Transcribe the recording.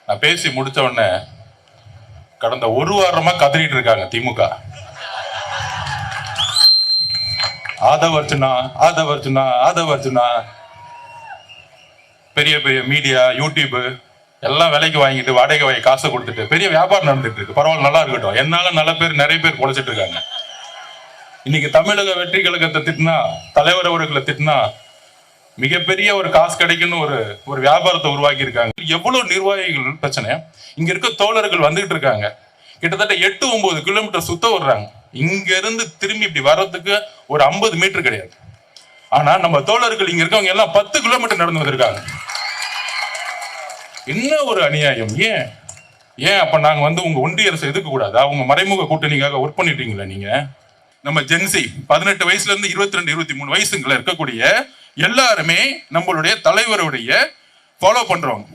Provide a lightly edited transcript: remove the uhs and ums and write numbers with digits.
நான் பேசி முடிச்ச உடனே கடந்த ஒரு வாரமா கதறிட்டு இருக்காங்க திமுக. ஆதவர்ஜுனா ஆதவர்ஜுனா ஆதவர்ஜுனா. பெரிய பெரிய மீடியா யூடியூப் எல்லாம் விலைக்கு வாங்கிட்டு வாடகை வாங்கி காசை கொடுத்துட்டு பெரிய வியாபாரம் நடந்துட்டு இருக்கு. பரவாயில்ல, நல்லா இருக்கட்டும். என்னால நிறைய பேர் பொழைச்சிட்டு இருக்காங்க. இன்னைக்கு தமிழக வெற்றி கழகத்தை திட்டினா, தலைவர் அவர்களை திட்டினா மிகப்பெரிய ஒரு காசு கிடைக்குன்னு ஒரு வியாபாரத்தை உருவாக்கி இருக்காங்க. எவ்வளவு நிர்வாகிகள் பிரச்சனை. இங்க இருக்க தோழர்கள் வந்துகிட்டு இருக்காங்க. கிட்டத்தட்ட 8-9 கிலோமீட்டர் சுத்த வர்றாங்க. இங்க இருந்து திரும்பி இப்படி வர்றதுக்கு ஒரு 50 மீட்டர் கிடையாது. ஆனா நம்ம தோழர்கள் இங்க இருக்கவங்க எல்லாம் 10 கிலோமீட்டர் நடந்து வந்திருக்காங்க. என்ன ஒரு அநியாயம். ஏன் அப்ப நாங்க உங்க ஒன்றிய அரசு எதுக்க கூடாது? அவங்க மறைமுக கூட்டணிக்காக ஒர்க் பண்ணிட்டீங்களா நீங்க? நம்ம ஜென்சி 18 வயசுல இருந்து 22-23 வயசுக்குள்ள இருக்கக்கூடிய எல்லாருமே நம்மளுடைய தலைவருடைய ஃபாலோ பண்றோம்.